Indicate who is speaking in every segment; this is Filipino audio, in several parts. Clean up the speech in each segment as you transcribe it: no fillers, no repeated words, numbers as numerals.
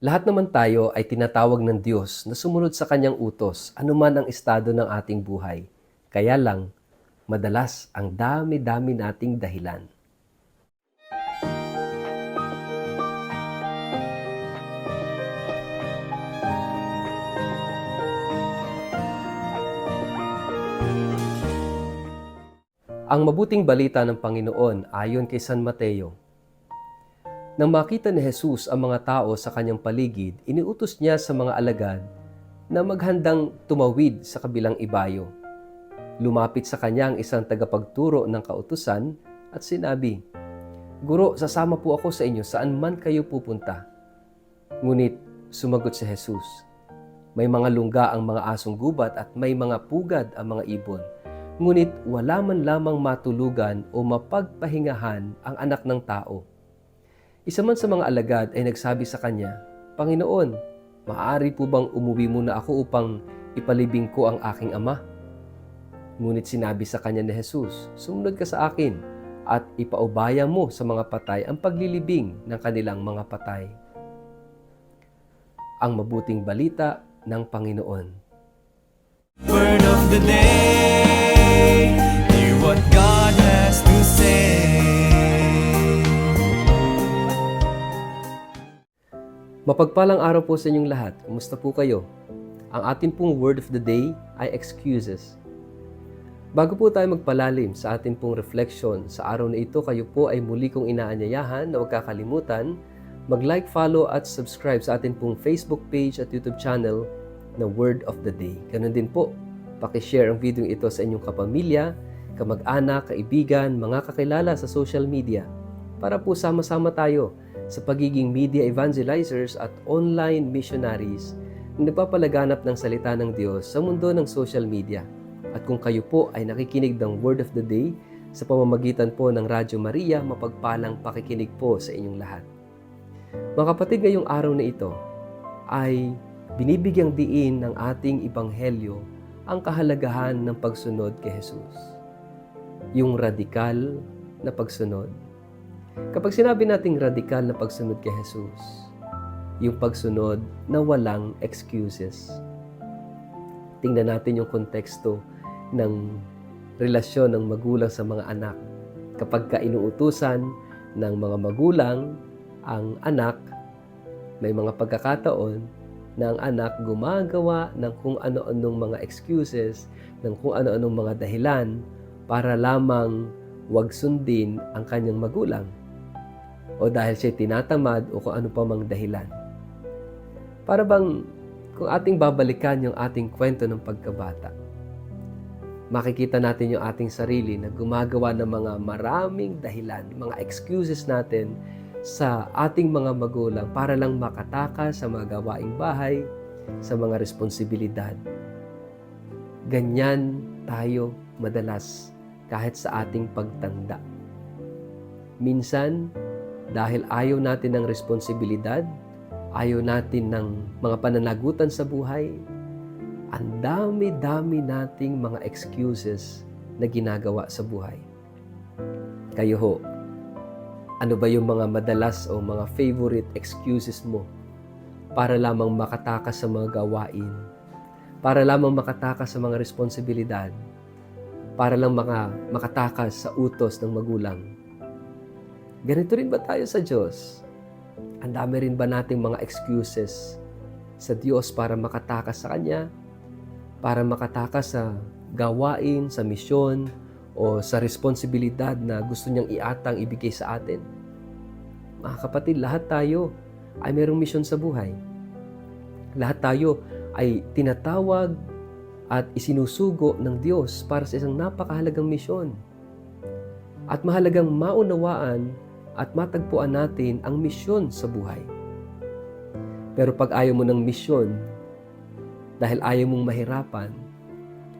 Speaker 1: Lahat naman tayo ay tinatawag ng Diyos na sumunod sa kanyang utos, anuman ang estado ng ating buhay. Kaya lang, madalas ang dami-dami nating dahilan. Ang mabuting balita ng Panginoon ayon kay San Mateo. Nang makita ni Jesus ang mga tao sa kanyang paligid, iniutos niya sa mga alagad na maghandang tumawid sa kabilang ibayo. Lumapit sa kanya ang isang tagapagturo ng kautusan at sinabi, "Guro, sasama po ako sa inyo saan man kayo pupunta." Ngunit sumagot si Jesus, "May mga lungga ang mga asong gubat at may mga pugad ang mga ibon. Ngunit wala man lamang matulugan o mapagpahingahan ang anak ng tao." Isa man sa mga alagad ay nagsabi sa kanya, "Panginoon, maaari po bang umuwi muna ako upang ipalibing ko ang aking ama?" Ngunit sinabi sa kanya ni Jesus, "Sumunod ka sa akin at ipaubaya mo sa mga patay ang paglilibing ng kanilang mga patay." Ang mabuting balita ng Panginoon.
Speaker 2: Word of the day, hear what God has to say.
Speaker 1: Mapagpalang araw po sa inyong lahat. Kumusta po kayo? Ang atin pong word of the day ay excuses. Bago po tayo magpalalim sa atin pong reflection sa araw na ito, kayo po ay muli kong inaanyayahan na huwag kakalimutan mag-like, follow at subscribe sa atin pong Facebook page at YouTube channel na Word of the Day. Ganun din po, pakishare ang video ito sa inyong kapamilya, kamag-anak, kaibigan, mga kakilala sa social media para po sama-sama tayo sa pagiging media evangelizers at online missionaries na nagpapalaganap ng salita ng Diyos sa mundo ng social media. At kung kayo po ay nakikinig ng Word of the Day sa pamamagitan po ng Radyo Maria, mapagpalang pakikinig po sa inyong lahat. Mga kapatid, ngayong araw na ito ay binibigyang diin ng ating Ebanghelyo ang kahalagahan ng pagsunod kay Jesus. Yung radikal na pagsunod. Kapag sinabi nating radikal na pagsunod kay Jesus, yung pagsunod na walang excuses. Tingnan natin yung konteksto ng relasyon ng magulang sa mga anak. Kapag inuutusan ng mga magulang ang anak, may mga pagkakataon na ang anak gumagawa ng kung ano-anong mga excuses, ng kung ano-anong mga dahilan para lamang wag sundin ang kanyang magulang. O dahil siya tinatamad o kung ano pa mang dahilan. Para bang kung ating babalikan yung ating kwento ng pagkabata, makikita natin yung ating sarili na gumagawa ng mga maraming dahilan, mga excuses natin sa ating mga magulang para lang makatakas sa mga gawaing bahay, sa mga responsibilidad. Ganyan tayo madalas kahit sa ating pagtanda. Minsan, dahil ayaw natin ng responsibilidad, ayaw natin ng mga pananagutan sa buhay, ang dami-dami nating mga excuses na ginagawa sa buhay. Kayo ho, ano ba yung mga madalas o mga favorite excuses mo para lamang makatakas sa mga gawain, para lamang makatakas sa mga responsibilidad, para lang makatakas sa utos ng magulang? Ganito rin ba tayo sa Diyos? Ang dami rin ba nating mga excuses sa Diyos para makatakas sa Kanya? Para makatakas sa gawain, sa misyon, o sa responsibilidad na gusto niyang iatang ibigay sa atin? Mga kapatid, lahat tayo ay mayroong misyon sa buhay. Lahat tayo ay tinatawag at isinusugo ng Diyos para sa isang napakahalagang misyon. At mahalagang maunawaan at matagpuan natin ang misyon sa buhay. Pero pag ayaw mo ng misyon, dahil ayaw mong mahirapan,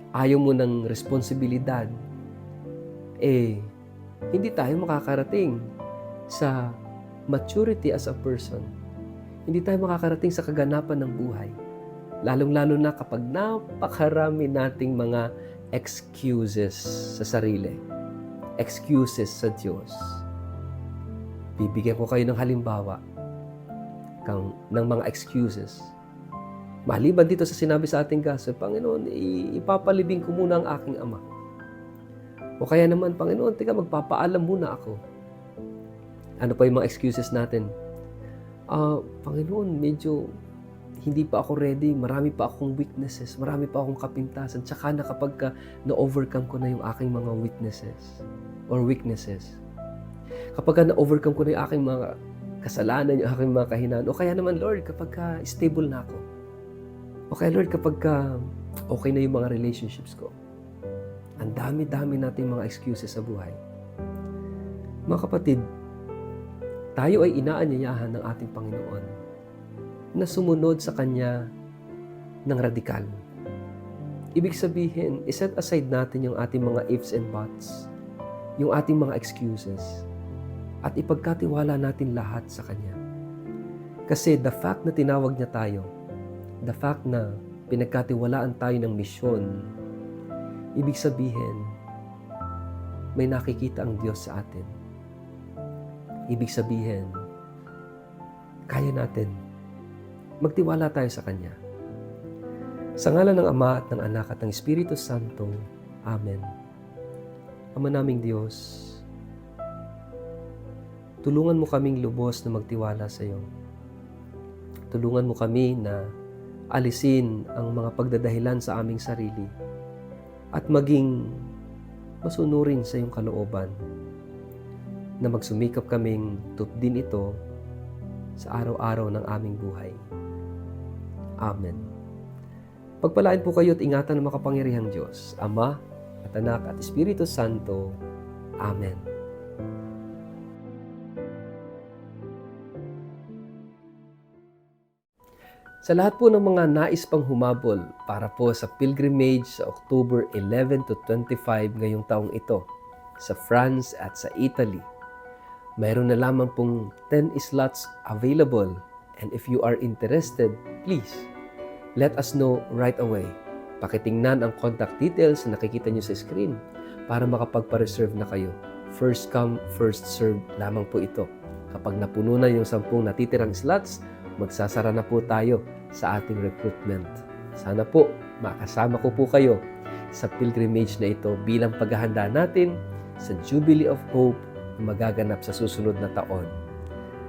Speaker 1: ayaw mo ng responsibilidad, hindi tayo makakarating sa maturity as a person. Hindi tayo makakarating sa kaganapan ng buhay. Lalong-lalo na kapag napakarami nating mga excuses sa sarili. Excuses sa Diyos. Bibigyan ko kayo ng halimbawa. Kung ng mga excuses. Maliban dito sa sinabi sa ating gospel, Panginoon, ipapalibing ko muna ang aking ama. O kaya naman, Panginoon, magpapaalam muna ako. Ano pa yung mga excuses natin? Panginoon, medyo hindi pa ako ready, marami pa akong weaknesses, marami pa akong kapintasan, tsaka na kapag na-overcome ko na yung aking mga weaknesses. Kapag na-overcome ko na yung aking mga kasalanan, yung aking mga kahinaan, o kaya naman, Lord, kapag stable na ako, o kaya, Lord, kapag okay na yung mga relationships ko. Ang dami-dami nating mga excuses sa buhay. Mga kapatid, tayo ay inaanyayahan ng ating Panginoon na sumunod sa Kanya ng radikal. Ibig sabihin, iset aside natin yung ating mga ifs and buts, yung ating mga excuses, at ipagkatiwala natin lahat sa Kanya. Kasi the fact na tinawag niya tayo, the fact na pinagkatiwalaan tayo ng misyon, ibig sabihin, may nakikita ang Diyos sa atin. Ibig sabihin, kaya natin. Magtiwala tayo sa Kanya. Sa ngalan ng Ama at ng Anak at ng Espiritu Santo. Amen. Ama naming Diyos, tulungan mo kaming lubos na magtiwala sa iyo. Tulungan mo kami na alisin ang mga pagdadahilan sa aming sarili at maging masunurin sa iyong kalooban na magsumikap kaming tupdin ito sa araw-araw ng aming buhay. Amen. Pagpalain po kayo at ingatan ng makapangyarihang Diyos, Ama at Anak at Espiritu Santo. Amen. Sa lahat po ng mga nais pang humabol para po sa pilgrimage sa October 11 to 25 ngayong taong ito sa France at sa Italy, mayroon na lamang pong 10 slots available, and if you are interested, please let us know right away. Pakitingnan ang contact details na nakikita nyo sa screen para makapagpa-reserve na kayo. First come, first serve lamang po ito. Kapag napuno na yung 10 natitirang slots, magsasara na po tayo sa ating recruitment. Sana po makasama ko po kayo sa pilgrimage na ito bilang paghahanda natin sa Jubilee of Hope na magaganap sa susunod na taon.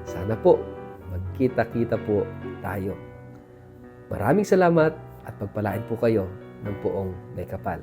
Speaker 1: Sana po magkita-kita po tayo. Maraming salamat at pagpalain po kayo ng poong may kapal.